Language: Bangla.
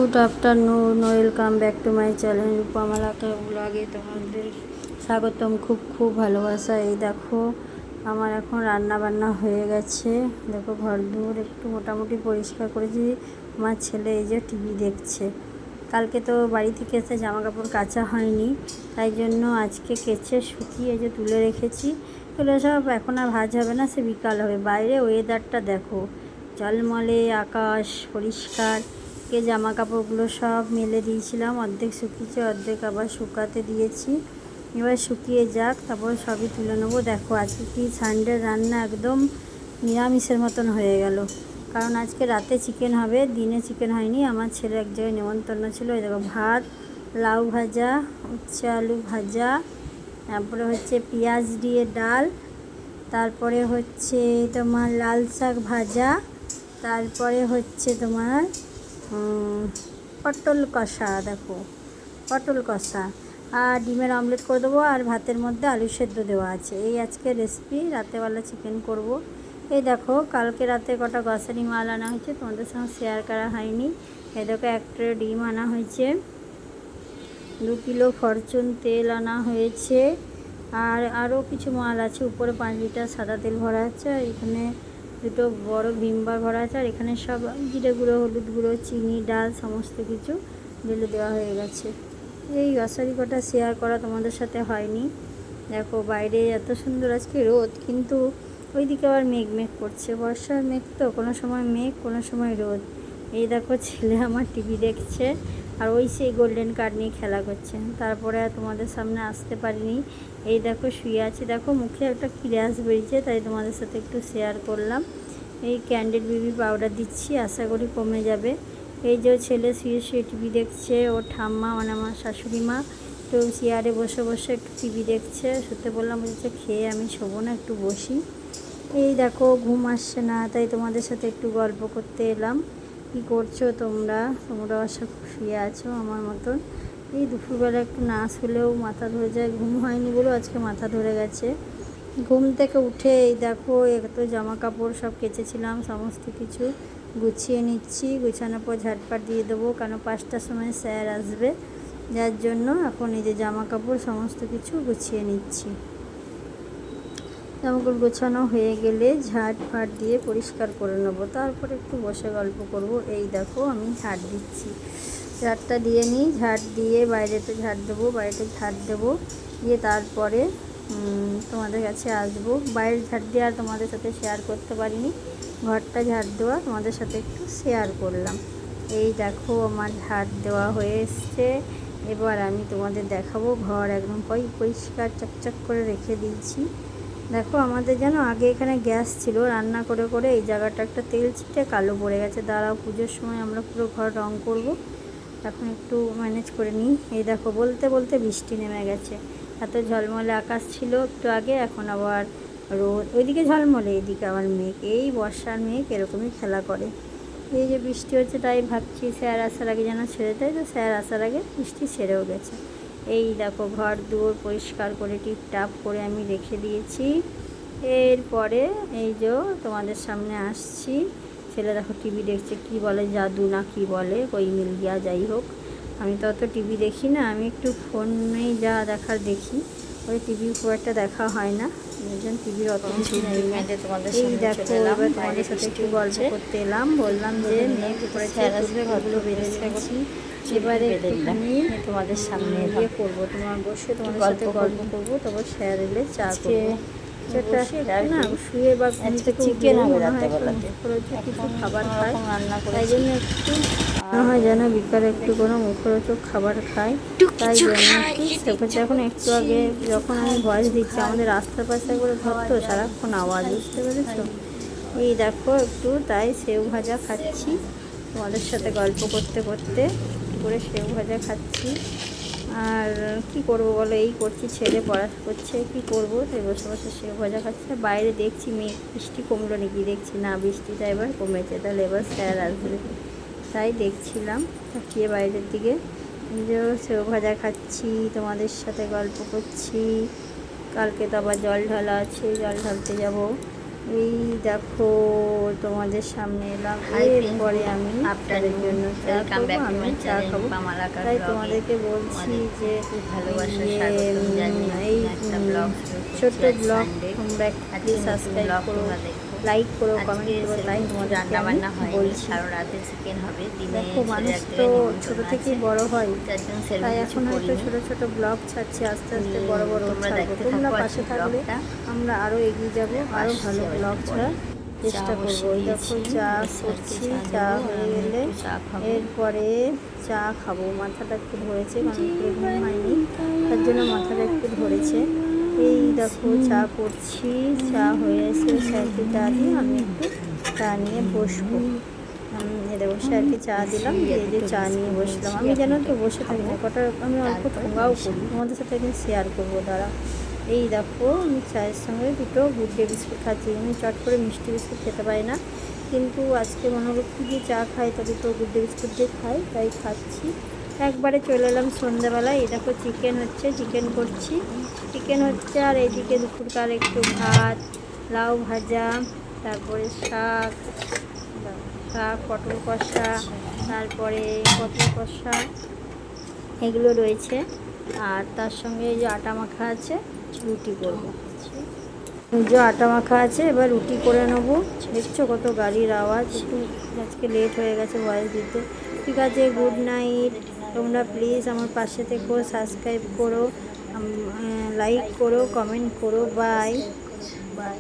Good afternoon, welcome back to my channel Rupamalaka ব্লগে তোমাদের স্বাগতম। খুব খুব ভালোবাসা। এই দেখো আমার এখন রান্না বান্না হয়ে গেছে। দেখো ঘর দুয়ার একটু মোটামুটি পরিষ্কার করেছি। আমার ছেলে এই যে টিভি দেখছে। কালকে তো বাড়ি থেকে এসে জামা কাপড় কাচা হয়নি, তাই জন্য আজকে কেচে শুকিয়ে যে তুলে রেখেছি। এগুলো সব এখন আর ভাজ হবে না, সে বিকাল হবে। বাইরে ওয়েদারটা দেখো, ঝলমলে আকাশ, পরিষ্কার। জামা কাপড়গুলো সব মেলে দিয়েছিলাম, অর্ধেক শুকিয়েছে, অর্ধেক আবার শুকাতে দিয়েছি। এবার শুকিয়ে যাক, তারপর সবই তুলে নেবো। দেখো আজকে কি সানডে রান্না একদম নিরামিষের মতন হয়ে গেল, কারণ আজকে রাতে চিকেন হবে, দিনে চিকেন হয়নি। আমার ছেলে এক জায়গায় নেমন্তন্ন ছিল। এই দেখো ভাত, লাউ ভাজা, উচ্ছে আলু ভাজা, তারপরে হচ্ছে পেঁয়াজ দিয়ে ডাল, তারপরে হচ্ছে তোমার লাল শাক ভাজা, তারপরে হচ্ছে তোমার পটল কষা। দেখো পটল কষা আর ডিমের অমলেট করে দেবো, আর ভাতের মধ্যে আলু সেদ্ধ দেওয়া আছে। এই আজকে রেসিপি। রাতেবেলা চিকেন করব। এই দেখো কালকে রাতে কটা গ্রসারি মাল আনা হয়েছে, তোমাদের সঙ্গে শেয়ার করা হয়নি। এই দেখো এক ট্রে ডিম আনা হয়েছে, 2 কিলো ফরচুন তেল আনা হয়েছে, আর আরও কিছু মাল আছে। উপরে 5 লিটার সাদা তেল ভরা আছে, আর এখানে 2টো বড় ভিমবার ভরা আছে, আর এখানে সব জিরে গুঁড়ো, হলুদ গুঁড়ো, চিনি, ডাল সমস্ত কিছু ঢেলে দেওয়া হয়ে গেছে। এই গ্রসারি কটা শেয়ার করা তোমাদের সাথে হয়নি। দেখো বাইরে এত সুন্দর আজকে রোদ, কিন্তু ওইদিকে আবার মেঘ মেঘ করছে। বর্ষার মেঘ তো, কোনো সময় মেঘ কোনো সময় রোদ। এই দেখো ছেলে আমার টিভি দেখছে, আর ওই সেই গোল্ডেন কার্ড নিয়ে খেলা করছে। তারপরে আর তোমাদের সামনে আসতে পারিনি। এই দেখো শুয়ে আছি, দেখো মুখে একটা খিরাস বেরিয়েছে, তাই তোমাদের সাথে একটু শেয়ার করলাম। এই ক্যান্ডিড বেবি পাউডার দিচ্ছি, আশা করি কমে যাবে। এই যে ছেলে শুয়ে শুয়ে টিভি দেখছে, ওর ঠাম্মা মানে আমার শাশুড়ি মা তো চেয়ারে বসে বসে একটু টিভি দেখছে। শুতে বললাম, বলছে খেয়ে আমি শোবো না, একটু বসি। এই দেখো ঘুম আসছে না, তাই তোমাদের সাথে একটু গল্প করতে এলাম। কি করছো তোমরা? তোমরা আশা শুয়ে আছো আমার মতন। এই দুপুরবেলা একটু না শুলেও মাথা ধরে যায়, ঘুম হয়নি বলে আজকে মাথা ধরে গেছে। ঘুম থেকে উঠে এই দেখো এত জামা কাপড় সব কেচেছিলাম, সমস্ত কিছু গুছিয়ে নিচ্ছি। গুছানোর পর ঝাটপাট দিয়ে দেবো, কারণ 5টার সময় স্যার আসবে, যার জন্য এখন এই যে জামা কাপড় সমস্ত কিছু গুছিয়ে নিচ্ছি। জামাকাপড় গোছানো হয়ে গেলে ঝাঁট দিয়ে পরিষ্কার করে নেবো, তারপর একটু বসে গল্প করব। এই দেখো আমি ঝাঁট দিচ্ছি, ঝাঁটটা দিয়ে নিই। ঝাঁট দিয়ে বাইরেতে ঝাঁট দেবো, বাড়িতে ঝাঁট দেবো, দিয়ে তারপরে তোমাদের কাছে আসবো। বাইরের ঝাঁট দিয়ে আর তোমাদের সাথে শেয়ার করতে পারিনি, ঘরটা ঝাঁট দেওয়া তোমাদের সাথে একটু শেয়ার করলাম। এই দেখো আমার ঝাঁট দেওয়া হয়ে এসছে। এবার আমি তোমাদের দেখাবো, ঘর একদম পরিষ্কার চকচক করে রেখে দিয়েছি। দেখো আমাদের যেন আগে এখানে গ্যাস ছিল, রান্না করে করে এই জায়গাটা একটা তেল ছিটে কালো পড়ে গেছে। দাঁড়াও, পুজোর সময় আমরা পুরো ঘর রং করব, এখন একটু ম্যানেজ করে নিই। এই দেখো বলতে বলতে বৃষ্টি নেমে গেছে। এত ঝলমলে আকাশ ছিল একটু আগে, এখন আবার রোদ। ওইদিকে ঝলমলে, এইদিকে আবার মেঘ। এই বর্ষার মেঘ এরকমই খেলা করে। এই যে বৃষ্টি হচ্ছে, তাই ভাবছি স্যার আসার আগে যেন ছেড়ে দেয়, তো স্যার আসার আগে বৃষ্টি ছেড়েও গেছে। এই দেখো ঘর দুয়ার পরিষ্কার করে টিপটাপ করে আমি রেখে দিয়েছি। এরপরে এই যে তোমাদের সামনে আসছি। ছেলে দেখো টিভি দেখছে, কি বলে জাদু না কি বলে, ওই মিল গিয়া, যাই হোক। আমি তো অত টিভি দেখি না, আমি একটু ফোনেই যা দেখার দেখি, ওই টিভি খুব একটা দেখা হয় না, একজন টিভির অত কিছু নেই। এই দেখো এবার তোমাদের সাথে একটু গল্প করতে এলাম। বললাম যে মেঘ করেছে, ঘরগুলো বেঁধে রেখেছি, এবারে একটুখানি তোমাদের সামনে ইয়ে করবো, তোমার বসে তোমাদের সাথে গল্প করবো, তারপর স্যার এলে চা করবো। সেটা না শুয়ে বা ঘুম থেকে চিকেন হবে রাত্রেবেলাতে, কিছু খাবার খায়, তাই জন্য একটু মনে হয় যেন বিকালে একটু কোনো মুখরোচক খাবার খাই, তাই জন্য একটু সেখানে। এখন একটু আগে যখন আমি ভয়েস দিচ্ছি, আমাদের রাস্তার পাশে করে ঘর তো, সারাক্ষণ আওয়াজ, বুঝতে পেরেছো? এই দেখো একটু তাই সেও ভাজা খাচ্ছি তোমাদের সাথে গল্প করতে করতে, করে সেও ভাজা খাচ্ছি। আর কি করব বলো, এই করছি, ছেলে পড়া করছে, কি করব, তাই বসে বসে সেও ভাজা খাচ্ছে। বাইরে দেখছি মেঘ, বৃষ্টি কমলো নাকি, দেখছি না বৃষ্টিটা এবার কমেছে, তাহলে এবার স্যার আসবে, তাই দেখছিলাম তাকিয়ে বাইরের দিকে। যে সেও ভাজা খাচ্ছি, তোমাদের সাথে গল্প করছি। কালকে তো আবার জল ঢালা আছে, জল ঢালতে যাব। এই দেখো তোমাদের সামনে এলাম, Hi এরপরে friends, আমি afternoon. তাদের জন্য চা Welcome খাবো, back to আমি my চা channel, খাবো। পামালাকা তাই vlog-এ তোমাদেরকে বলছি তোমাদের যে খুব ভালোবাসা ইয়ে, স্বাগতম জানিয়ে এই একটা ব্লগ শুরু করছি ছোট্ট আজ ব্লগ সানডে। তোমরা আজকে প্লিজ নতুন সাবস্ক্রাইব ব্লগ করো, তোমরা দেখো। লাইক করো, কমেন্ট আজকে করো, তাই সেরকম কিছু তোমাদেরকে রান্না আমি বান্না হয়নি, বলছি। কারণ রাতে চিকেন হবে, দিনে দেখো ছেলের মানুষ এক তো জায়গায় নিমন্ত্রণ ছোট আছে, থেকেই বড় হয়, তার জন্য সেরকম তাই কিছু এখন হয়তো করিনি। ছোট ছোট ব্লগ ছাড়ছি, আস্তে আস্তে বড় বড় তোমরা ছাড়বো। দেখতে তোমরা থাকো পাশে আজকে থাকলে ব্লগটা। আমরা আরও এগিয়ে যাব, আরও আসছি ভালো আবার ব্লগ একটু পরে। ছাড়ার চা চেষ্টা করবো। বসিয়ে ওই দেখো দিয়েছি, চা এবার স্যারকে করছি, চা চা দেবো আর হয়ে আমি গেলে একটু চা খাবো। এরপরে চা খাবো। মাথাটা একটু ধরেছে, কারণ ঘুম হয়নি, তার জন্য মাথাটা একটু ধরেছে। এই দেখো চা করছি, চা হয়ে এসে স্যারকে চা দিয়ে আমি একটু চা নিয়ে বসবো। এই দেখো স্যারকে চা দিলাম, দিয়ে যে চা নিয়ে বসলাম। আমি জানো তো বসে থাকি না, কটা আমি অল্প ঠোঙাও করি, তোমাদের সাথে একদিন শেয়ার করবো দাঁড়া। এই দেখো আমি চায়ের সঙ্গে দুটো গুড ডে বিস্কুট খাচ্ছি। আমি চট করে মিষ্টি বিস্কুট খেতে পারি না, কিন্তু আজকে মনে হলো কি দিয়ে চা খাই, তা দুটো গুড ডে বিস্কুট দিয়ে খাই, তাই খাচ্ছি। একবারে চলে এলাম সন্ধ্যাবেলায়। এই দেখো চিকেন হচ্ছে, চিকেন করছি, চিকেন হচ্ছে। আর এইদিকে দুপুরকার একটু ভাত, লাউ ভাজা, তারপরে শাক, শাক, পটল কষা, তারপরে পটল কষা, এগুলো রয়েছে। আর তার সঙ্গে এই যে আটা মাখা আছে, রুটি করবো। যে আটা মাখা আছে, এবার রুটি করে নেবো। দেখছো কত গাড়ির আওয়াজ, একটু আজকে লেট হয়ে গেছে ভয়েস দিতে। ঠিক আছে, গুড নাইট। তোমরা প্লিজ আমার পাশে থেকো, সাবস্ক্রাইব করো, লাইক করো, কমেন্ট করো। Bye bye.